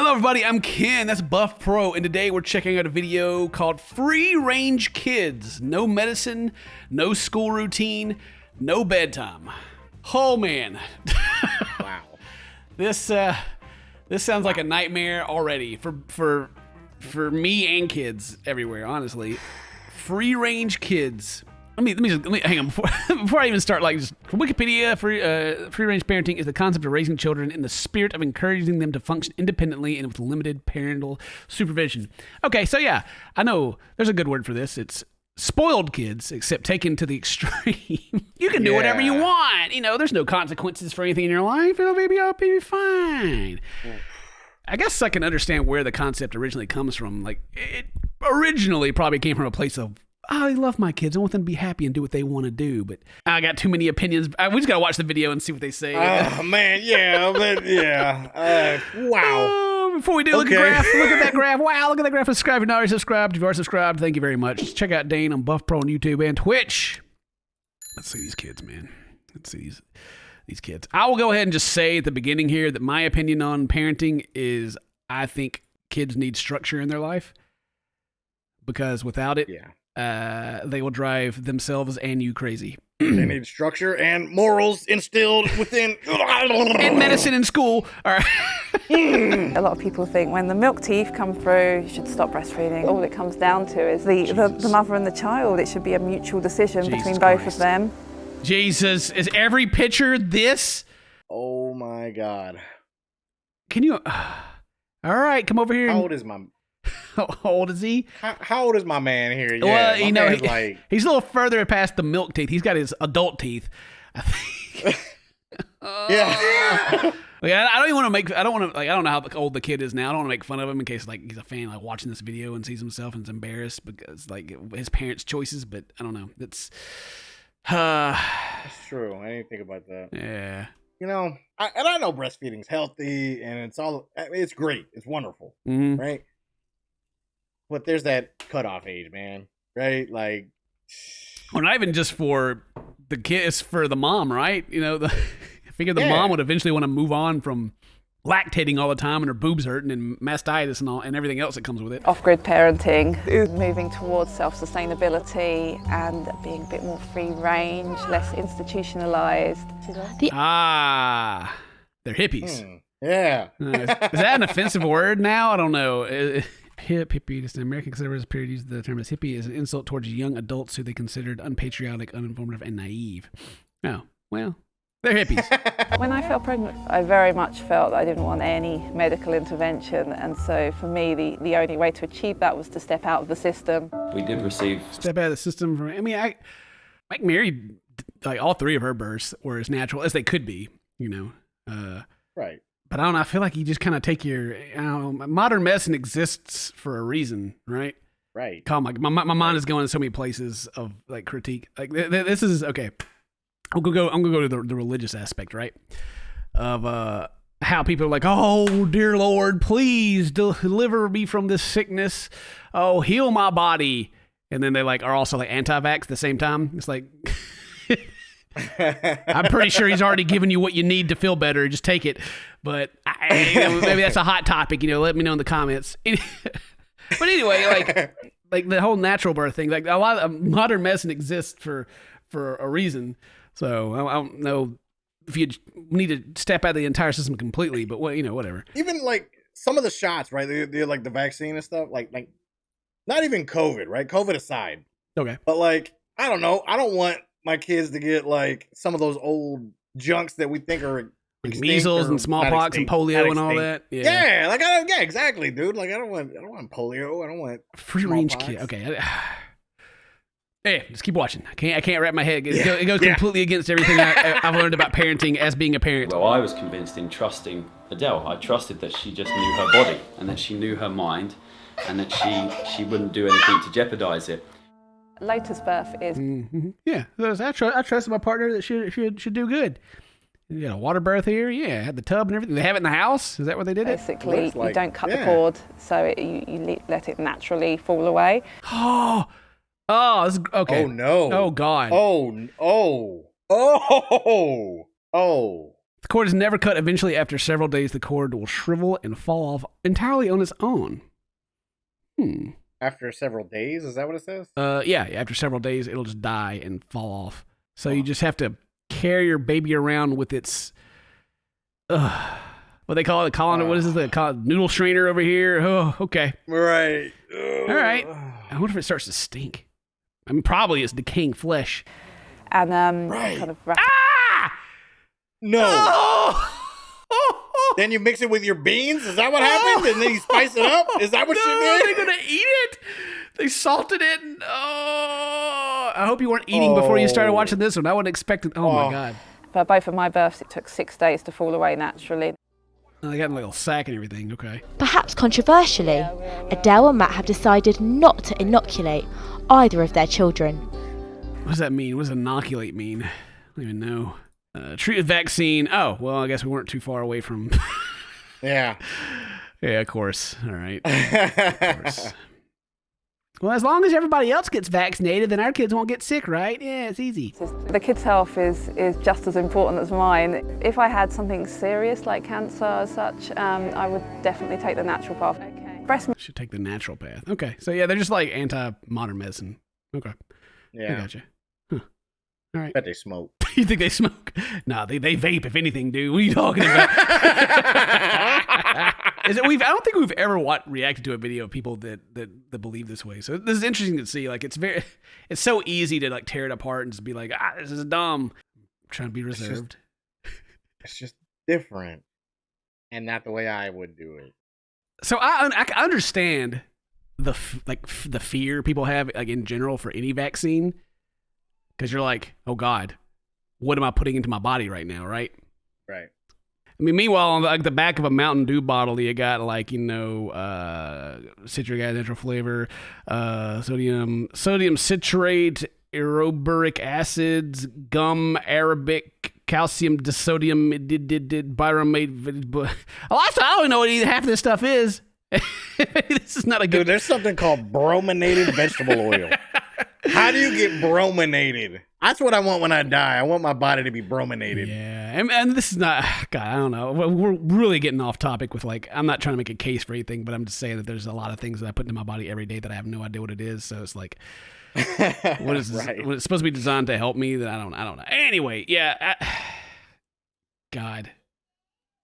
Hello everybody, I'm Ken, that's Buff Pro, and today we're checking out a video called Free Range Kids. No medicine, no school routine, no bedtime. Oh man. Wow. This sounds like a nightmare already for me and kids everywhere, honestly. Free range kids. Let me hang on before I even start. Like, just from Wikipedia, free range parenting is the concept of raising children in the spirit of encouraging them to function independently and with limited parental supervision. Okay, so yeah, I know there's a good word for this. It's spoiled kids, except taken to the extreme. You can do whatever you want. You know, there's no consequences for anything in your life. It'll be fine. I guess I can understand where the concept originally comes from. Like, it originally probably came from a place of, I love my kids. I want them to be happy and do what they want to do. But I got too many opinions. We just got to watch the video and see what they say. Oh, man. Yeah. But yeah. Wow. Before we do, look at the graph. Look at that graph. Wow. Look at that graph. Subscribe if you're not already subscribed. If you are subscribed, thank you very much. Check out Dane on Buff Pro on YouTube and Twitch. Let's see these kids, man. Let's see these kids. I will go ahead and just say at the beginning here that my opinion on parenting is I think kids need structure in their life. Because without it, they will drive themselves and you crazy. They need structure and morals instilled within. And medicine in school. All right. A lot of people think when the milk teeth come through, you should stop breastfeeding. All it comes down to is the mother and the child. It should be a mutual decision between both of them. Jesus, is every picture this? Oh my God. Can you? All right, come over here. How old is my? How old is he? How old is my man here? Yeah, well, you know, he's a little further past the milk teeth. He's got his adult teeth, I think. Yeah. I don't even want to make. I don't know how old the kid is now. I don't want to make fun of him in case like he's a fan, like watching this video and sees himself and is embarrassed because like his parents' choices. But I don't know. That's true. I didn't think about that. Yeah. You know, I know breastfeeding's healthy and it's great. It's wonderful, right? But there's that cutoff age, man. Right? Like, well, not even just for the kids, for the mom, right? You know, I figure the mom would eventually want to move on from lactating all the time and her boobs hurting and mastitis and everything else that comes with it. Off-grid parenting is moving towards self-sustainability and being a bit more free range, less institutionalized. They're hippies. Yeah. Is that an offensive word now? I don't know. Hippie, just an American conservative period used the term as hippie as an insult towards young adults who they considered unpatriotic, uninformative, and naive. Oh, well, they're hippies. When I felt pregnant, I very much felt that I didn't want any medical intervention. And so for me, the only way to achieve that was to step out of the system. We did receive... Step out of the system. Like Mary, like all three of her births were as natural as they could be, you know. Right. But I don't know, I feel like you just kind of take modern medicine exists for a reason, right? Right. My mind is going in so many places of like critique. Like this is, okay, I'm gonna go to the religious aspect, right? Of how people are like, oh, dear Lord, please deliver me from this sickness. Oh, heal my body. And then they like are also like anti-vax at the same time. It's like... I'm pretty sure he's already given you what you need to feel better. Just take it. But maybe that's a hot topic. You know, let me know in the comments. But anyway, like the whole natural birth thing, like a lot of modern medicine exists for a reason. So I don't know if you need to step out of the entire system completely. But whatever. Even like some of the shots, right? They're like the vaccine and stuff. Like not even COVID, right? COVID aside. Okay. But like I don't know. I don't want my kids to get like some of those old junks that we think are like measles and smallpox and polio and all that. Yeah, exactly, dude. Like I don't want polio. I don't want free range kid. Okay. Hey, just keep watching. I can't wrap my head. It goes completely against everything I've learned about parenting as being a parent. Well, I was convinced in trusting Adele. I trusted that she just knew her body and that she knew her mind and that she wouldn't do anything to jeopardize it. Lotus birth is... Yeah, I trust my partner that she should do good. You got a water birth here? Yeah, had the tub and everything. They have it in the house? Is that where they did it? Basically, you don't cut the cord, so you let it naturally fall away. Oh, this is, okay. Oh, no. Oh, God. Oh. The cord is never cut. Eventually, after several days, the cord will shrivel and fall off entirely on its own. After several days, is that what it says? Yeah. After several days, it'll just die and fall off. So you just have to carry your baby around with its, what they call it, what is this? They call it noodle strainer over here. Oh, okay. Right. All right. I wonder if it starts to stink. I mean, probably it's decaying flesh. And Right. kind of No. Oh! Then you mix it with your beans? Is that what happened? And then you spice it up? Is that what No, you did? they're going to eat it. They salted it. And, I hope you weren't eating before you started watching this one. I wouldn't expect it. Oh, my God. For both of my births, it took 6 days to fall away naturally. Oh, they got in a little sack and everything. Okay. Perhaps controversially, Adele and Matt have decided not to inoculate either of their children. What does that mean? What does inoculate mean? I don't even know. Treat with vaccine. Oh, well, I guess we weren't too far away from... Yeah. Yeah, of course. All right. Of course. Well, as long as everybody else gets vaccinated, then our kids won't get sick, right? Yeah, it's easy. The kids' health is just as important as mine. If I had something serious like cancer as such, I would definitely take the natural path. Okay. Breast milk. Should take the natural path. Okay. So, yeah, they're just like anti-modern medicine. Okay. Yeah. I gotcha. Huh. All right. Bet they smoke. You think they smoke? No, they vape, if anything, dude. What are you talking about? I don't think we've ever reacted to a video of people that believe this way. So this is interesting to see. Like, it's so easy to like tear it apart and just be like, this is dumb. I'm trying to be reserved. It's just different, and not the way I would do it. So I understand the fear people have, like, in general, for any vaccine, because you're like, oh God, what am I putting into my body right now, right? Right. I mean, meanwhile, on the back of a Mountain Dew bottle, you got, like, citric acid, natural flavor, sodium citrate, aeroburic acids, gum, arabic, calcium, disodium, byromate. I don't even know what half of this stuff is. This is not a good... Dude, there's something called brominated vegetable oil. How do you get brominated? That's what I want when I die. I want my body to be brominated. Yeah, and this is not... God, I don't know. We're really getting off topic with, like... I'm not trying to make a case for anything, but I'm just saying that there's a lot of things that I put into my body every day that I have no idea what it is. So it's like... What is this? Right. When it's supposed to be designed to help me, then I don't know. Anyway, yeah. God.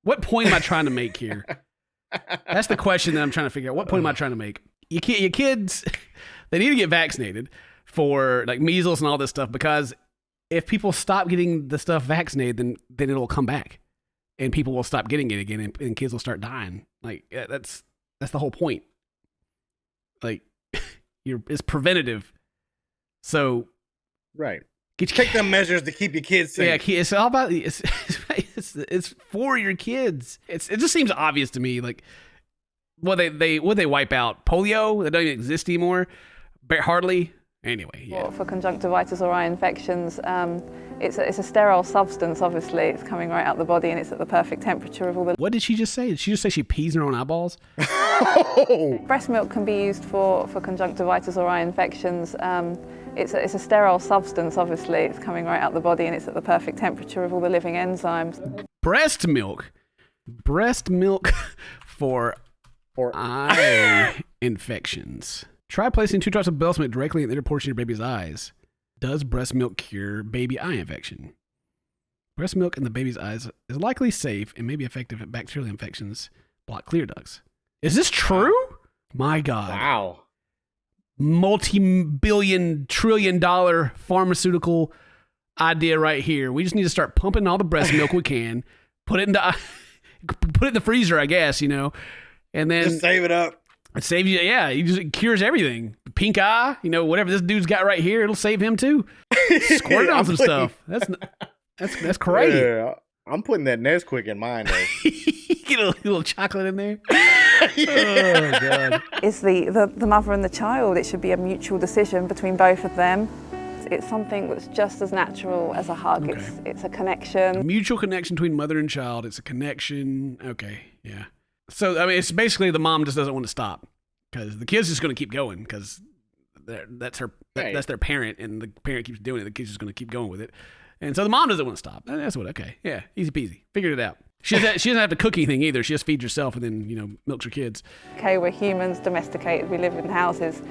What point am I trying to make here? That's the question that I'm trying to figure out. What point am I trying to make? Your kids, they need to get vaccinated for, like, measles and all this stuff, because if people stop getting the stuff vaccinated, then it'll come back and people will stop getting it again, and kids will start dying. Like, that's the whole point. Like, it's preventative. So, right. Take them measures to keep your kids safe. Yeah, it's all about it's for your kids. It just seems obvious to me. Like, would they wipe out polio? That don't even exist anymore. Hardly. Anyway, yeah. For conjunctivitis or eye infections, it's a sterile substance. Obviously, it's coming right out the body, and it's at the perfect temperature of all the... What did she just say? Did she just say she pees in her own eyeballs? Breast milk can be used for conjunctivitis or eye infections. It's a sterile substance. Obviously, it's coming right out the body, and it's at the perfect temperature of all the living enzymes. Breast milk for eye infections. Try placing 2 drops of Bell's milk directly in the inner portion of your baby's eyes. Does breast milk cure baby eye infection? Breast milk in the baby's eyes is likely safe and may be effective at bacterial infections. Block clear ducts. Is this true? My God. Wow. Multi-billion, trillion-dollar pharmaceutical idea right here. We just need to start pumping all the breast milk we can, put it in the freezer, I guess, and then just save it up. It saves you. Yeah, it cures everything. Pink eye, whatever this dude's got right here, it'll save him too. Squirt it on some stuff. That's crazy. Yeah, I'm putting that Nesquik in mine though. Get a little chocolate in there. Oh God. It's the mother and the child. It should be a mutual decision between both of them. It's something that's just as natural as a hug. Okay. It's a connection. A mutual connection between mother and child. It's a connection. Okay, yeah. So, I mean, it's basically the mom just doesn't want to stop because the kid's just going to keep going because that's their parent, and the parent keeps doing it. The kid's just going to keep going with it. And so the mom doesn't want to stop. And that's what, okay. Yeah, easy peasy. Figured it out. She doesn't have to cook anything either. She just feeds herself and then, milks her kids. Okay, we're humans, domesticated, we live in houses.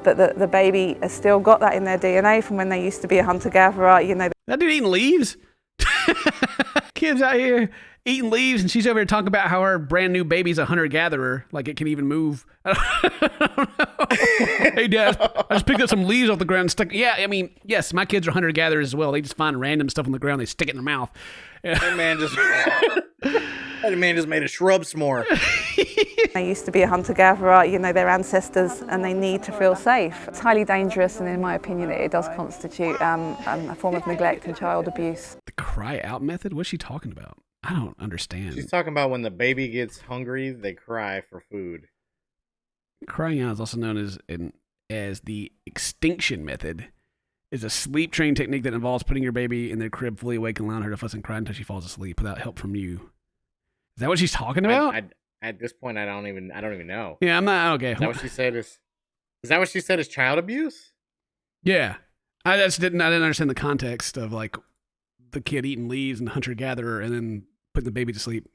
But the baby has still got that in their DNA from when they used to be a hunter-gatherer, That dude eating leaves? Kids out here eating leaves, and she's over here talking about how her brand new baby's a hunter-gatherer, like it can even move. I don't know. Hey, Dad, I just picked up some leaves off the ground and stuck. Yeah, I mean, yes, my kids are hunter-gatherers as well. They just find random stuff on the ground, they stick it in their mouth. That man just made a shrub s'more. They used to be a hunter-gatherer, their ancestors, and they need to feel safe. It's highly dangerous, and in my opinion, it does constitute a form of neglect and child abuse. The cry out method? What's she talking about? I don't understand. She's talking about when the baby gets hungry, they cry for food. Crying out is also known as the extinction method. Is a sleep training technique that involves putting your baby in their crib fully awake and allowing her to fuss and cry until she falls asleep without help from you. Is that what she's talking about? At this point, I don't even know. Yeah, I'm not okay. Is that what she said? Is that what she said is child abuse? Yeah, I didn't understand the context of like the kid eating leaves and hunter gatherer and then putting the baby to sleep.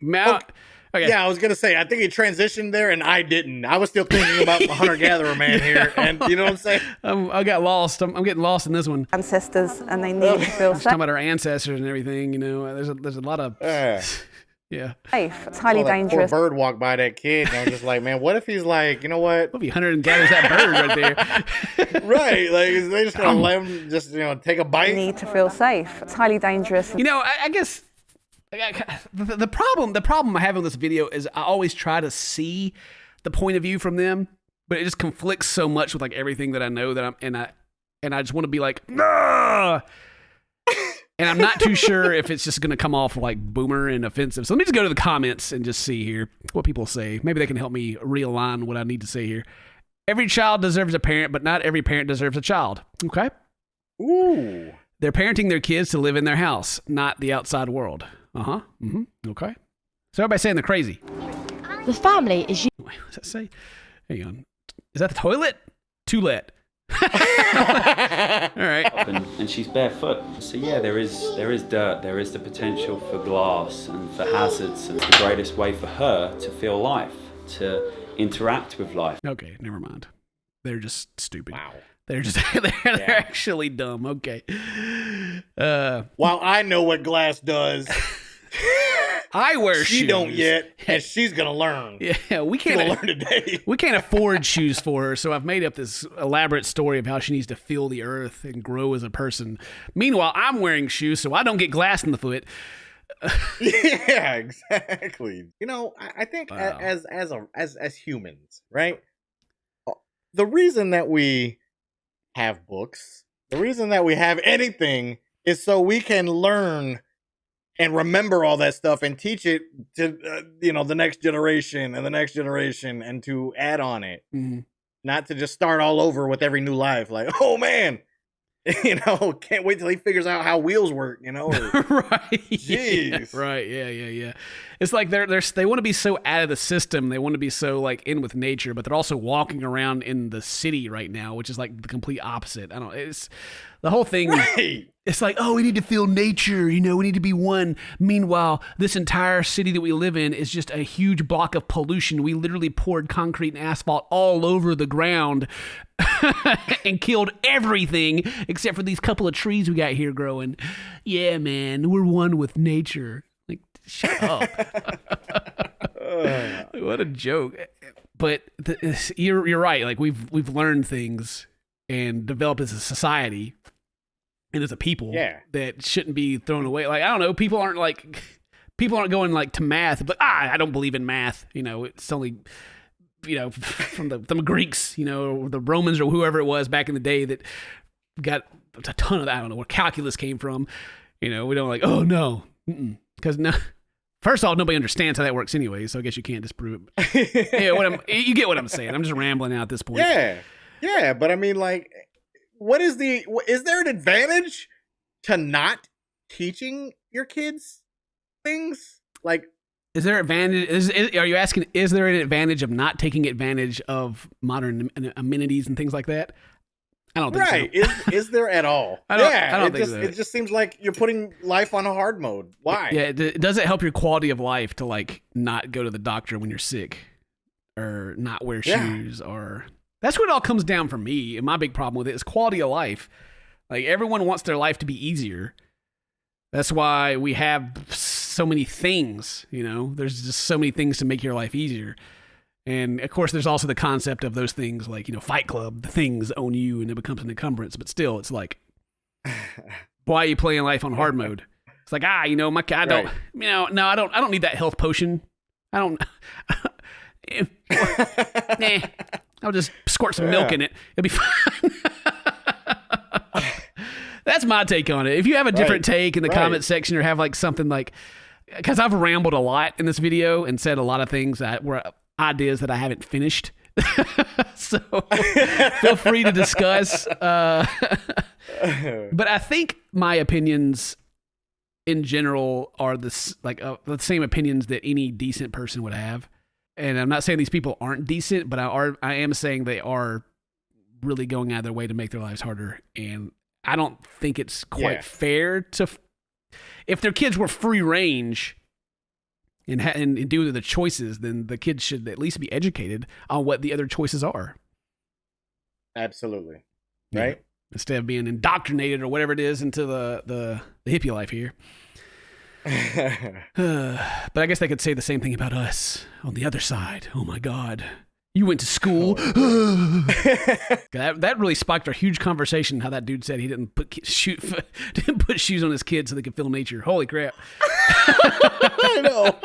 Okay. Yeah, I was gonna say I think he transitioned there, and I didn't. I was still thinking about the hunter gatherer man here, and you know what I'm saying? I got lost. I'm getting lost in this one. Ancestors, and they need to feel safe. Talking about our ancestors and everything. There's a lot of. Yeah. Safe. It's highly dangerous. Poor bird walked by that kid, and I'm just like, man, what if he's like, you know what? What if he hunted and gathers that bird right there? Right, like is they just gonna let him just take a bite? They need to feel safe. It's highly dangerous. I guess. The problem I have in this video is I always try to see the point of view from them, but it just conflicts so much with like everything that I know that I just want to be like, nah! And I'm not too sure if it's just going to come off like boomer and offensive. So let me just go to the comments and just see here what people say. Maybe they can help me realign what I need to say here. Every child deserves a parent, but not every parent deserves a child. Okay? Ooh. They're parenting their kids to live in their house, not the outside world. Uh-huh. Mm-hmm. Okay. So everybody's saying they're crazy. The family is... Wait, what does that say? Hang on. Is that the toilet? Toilet. All right. And she's barefoot. So yeah, there is dirt. There is the potential for glass and for hazards. And it's the greatest way for her to feel life, to interact with life. Okay, never mind. They're just stupid. Wow. They're just they're actually dumb. Okay. While I know what glass does, I wear shoes. She don't yet, and she's gonna learn. Yeah, we can't learn today. We can't afford shoes for her, so I've made up this elaborate story of how she needs to feel the earth and grow as a person. Meanwhile, I'm wearing shoes, so I don't get glass in the foot. Yeah, exactly. I think as humans, right? The reason that we have books, the reason that we have anything is so we can learn and remember all that stuff and teach it to the next generation and the next generation, and to add on it. Mm-hmm. Not to just start all over with every new life, like, oh man, can't wait till he figures out how wheels work, or, right. Jeez. Yeah, right. Yeah. It's like they want to be so out of the system. They want to be so like in with nature, but they're also walking around in the city right now, which is like the complete opposite. It's the whole thing. Right. It's like, oh, we need to feel nature, we need to be one. Meanwhile, this entire city that we live in is just a huge block of pollution. We literally poured concrete and asphalt all over the ground and killed everything except for these couple of trees we got here growing. Yeah, man, we're one with nature. Like, shut up. What a joke. But you're right. Like we've learned things and developed as a society and as a people that shouldn't be thrown away. Like, I don't know, people aren't going like to math, but I don't believe in math. It's only from the Greeks, or the Romans or whoever it was back in the day that got a ton of that. I don't know where calculus came from. We don't like, oh no, because no. First of all, nobody understands how that works anyway, so I guess you can't disprove it. Yeah, you get what I'm saying. I'm just rambling out at this point. Yeah, but I mean, like, is there an advantage to not teaching your kids things? Like, is there advantage? Are you asking? Is there an advantage of not taking advantage of modern amenities and things like that? I don't think Right. so. Is there at all? I don't think so. It just seems like you're putting life on a hard mode. Why? Yeah, it doesn't help your quality of life to like not go to the doctor when you're sick or not wear shoes or that's what it all comes down for me. And my big problem with it is quality of life. Like everyone wants their life to be easier. That's why we have so many things, you know, there's just so many things to make your life easier. And of course, there's also the concept of those things like, you know, Fight Club, the things own you and it becomes an encumbrance. But still, it's like, why are you playing life on hard mode? It's like, you know, I don't, you know, no, I don't need that health potion. I don't, nah, I'll just squirt some milk in it. It'll be fine. That's my take on it. If you have a different take in the comment section or have like something like, because I've rambled a lot in this video and said a lot of things that were ideas that I haven't finished. So feel free to discuss. But I think my opinions in general are the same opinions that any decent person would have. And I'm not saying these people aren't decent, but I am saying they are really going out of their way to make their lives harder. And I don't think it's quite fair to, if their kids were free range and do the choices, then the kids should at least be educated on what the other choices are. Absolutely. Yeah. Right? Instead of being indoctrinated or whatever it is into the hippie life here. But I guess they could say the same thing about us on the other side. Oh my God. You went to school. That really sparked a huge conversation. How that dude said he didn't put shoes on his kids so they could feel nature. Holy crap! I know.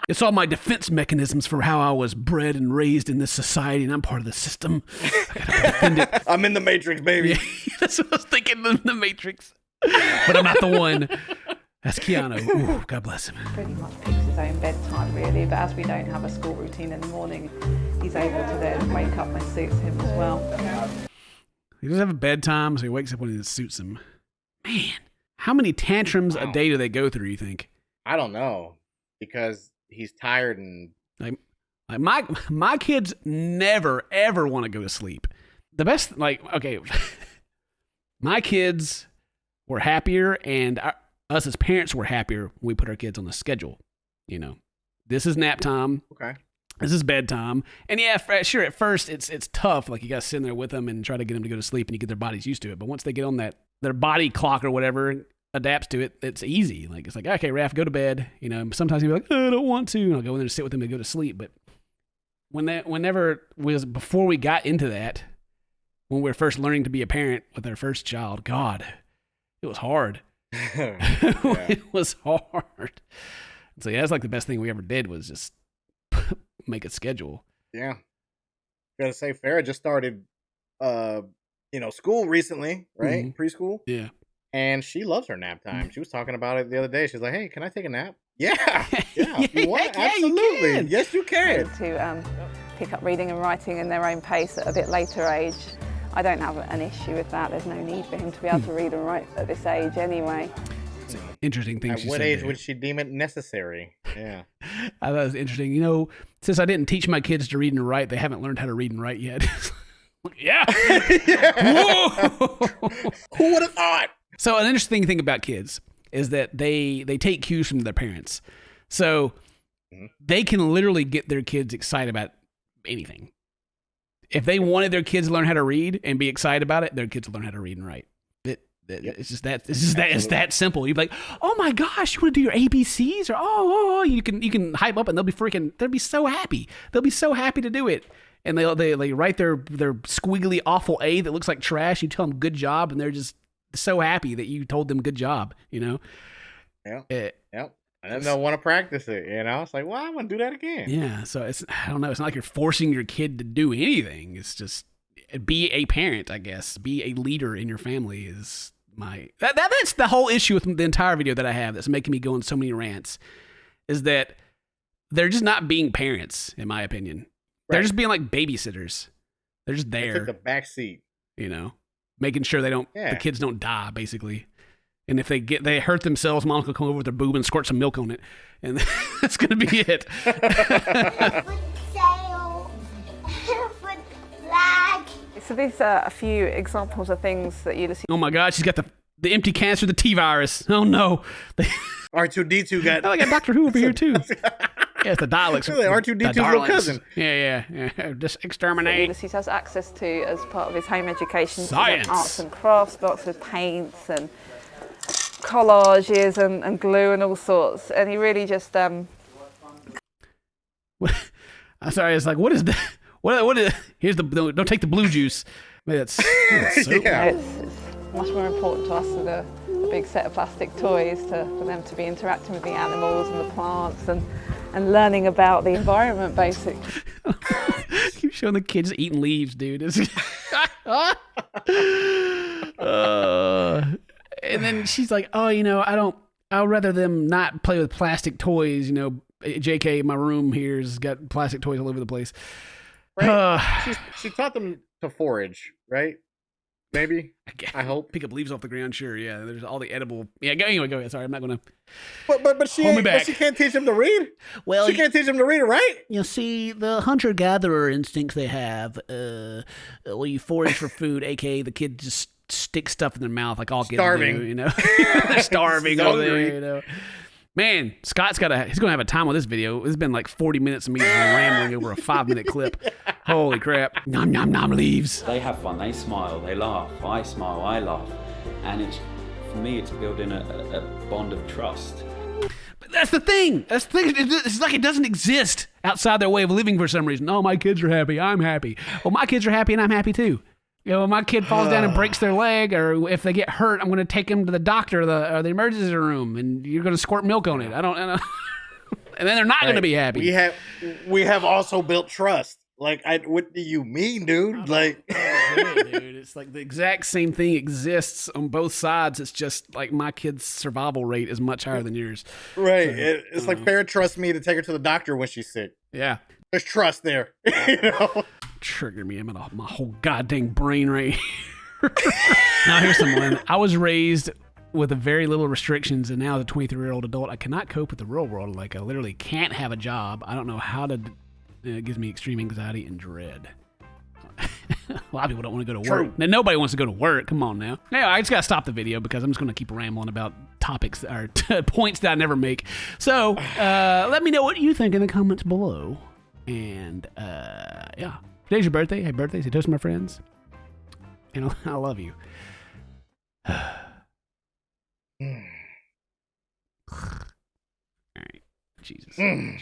It's all my defense mechanisms for how I was bred and raised in this society, and I'm part of the system. I gotta defend it. I'm in the Matrix, baby. Yeah, that's what I was thinking. The Matrix, but I'm not the one. That's Keanu. Ooh, God bless him. Pretty much picks his own bedtime, really, but as we don't have a school routine in the morning, he's able to then wake up when it suits him as well. He doesn't have a bedtime, so he wakes up when it suits him. Man, how many tantrums a day do they go through, you think? I don't know, because he's tired and... Like my kids never, ever want to go to sleep. The best, my kids were happier, and us as parents were happier when we put our kids on the schedule. You know, this is nap time. Okay. This is bedtime. And yeah, sure, at first it's tough. Like you got to sit in there with them and try to get them to go to sleep and you get their bodies used to it. But once they get on that, their body clock or whatever adapts to it, it's easy. Like it's like, okay, Raph, go to bed. You know, sometimes you'll be like, I don't want to. And I'll go in there and sit with them and go to sleep. But before we got into that, when we were first learning to be a parent with our first child, God, it was hard. It was hard. So yeah, that's like the best thing we ever did was just make a schedule. Yeah. Gotta say, Farrah just started school recently, right? Mm-hmm. Preschool. Yeah. And she loves her nap time. She was talking about it the other day. She's like, hey, can I take a nap? Yeah. Yeah. You want? Yeah, absolutely. you can. Yes, you can. To pick up reading and writing in their own pace at a bit later age. I don't have an issue with that. There's no need for him to be able to read and write at this age anyway. Interesting thing. At what age would she deem it necessary? Yeah. I thought it was interesting. You know, since I didn't teach my kids to read and write, they haven't learned how to read and write yet. Yeah. Who would have thought? So an interesting thing about kids is that they take cues from their parents. So they can literally get their kids excited about anything. If they wanted their kids to learn how to read and be excited about it, their kids will learn how to read and write. It's just that. It's that simple. You'd be like, "Oh my gosh, you want to do your ABCs?" Or you can hype up, and they'll be so happy. They'll be so happy to do it, and they write their squiggly awful A that looks like trash. You tell them good job, and they're just so happy that you told them good job. You know. Yeah. Yep. And then they'll want to practice it, you know? It's like, well, I want to do that again. Yeah, so I don't know. It's not like you're forcing your kid to do anything. It's just be a parent, I guess. Be a leader in your family is that's the whole issue with the entire video that I have that's making me go on so many rants, is that they're just not being parents, in my opinion. Right. They're just being like babysitters. They're just there. They took the back seat. You know, making sure the kids don't die, basically. And if they hurt themselves, Mom will come over with their boob and squirt some milk on it. And that's going to be it. It's So these are a few examples of things that you'll see. Oh my God, she's got the empty cancer, the T virus. Oh no. R2D2 got. I got Doctor Who over here too. Yeah, it's the Daleks. R2D2's little cousin. Yeah. Just exterminate. Ulysses has access to as part of his home education. Science. Arts and crafts, box with paints and collages and glue and all sorts. And he really just I'm sorry, it's like, what is that? What is? Here's don't take the blue juice. Maybe that's so it's much more important to us than a big set of plastic toys for them to be interacting with the animals and the plants and learning about the environment, basically. Keep showing the kids eating leaves, dude. And then she's like, oh, I'd rather them not play with plastic toys. JK, my room here has got plastic toys all over the place. Right? She taught them to forage, right? Maybe. I hope. Pick up leaves off the ground, sure. Yeah, there's all the edible. Yeah, anyway, go ahead. Sorry, I'm not going to. But she can't teach them to read? Well, she can't teach them to read or write? You see, the hunter-gatherer instincts they have, when you forage for food, a.k.a. the kid just stick stuff in their mouth like all kids do, They're starving over there, Man, Scott's he's going to have a time with this video. It's been like 40 minutes of me rambling over a 5-minute clip. Holy crap. Nom, nom, nom, leaves. They have fun, they smile, they laugh. I smile, I laugh. And for me, it's building a bond of trust. But that's the thing. It's like it doesn't exist outside their way of living for some reason. Oh, my kids are happy. I'm happy. Well, my kids are happy and I'm happy too. When my kid falls down and breaks their leg, or if they get hurt, I'm going to take them to the doctor or the emergency room, and you're going to squirt milk on it. I don't. And then they're not going to be happy. We have also built trust. Like, what do you mean, dude? Like, dude, it's like the exact same thing exists on both sides. It's just like my kid's survival rate is much higher than yours. Right. So, it's like Farrah trusts me to take her to the doctor when she's sick. Yeah. There's trust there. Triggered me. I'm in my whole goddamn brain right here. Now here's someone. I was raised with a very little restrictions, and now as a 23-year-old adult, I cannot cope with the real world. Like, I literally can't have a job. I don't know how to. It gives me extreme anxiety and dread. A lot of people don't want to go to work. Now, nobody wants to go to work. Come on now. Now, I just got to stop the video because I'm just going to keep rambling about topics or points that I never make. So let me know what you think in the comments below. And yeah, today's your birthday. Happy birthday. Say toast to my friends. And I love you. All right. Jesus. Jeez.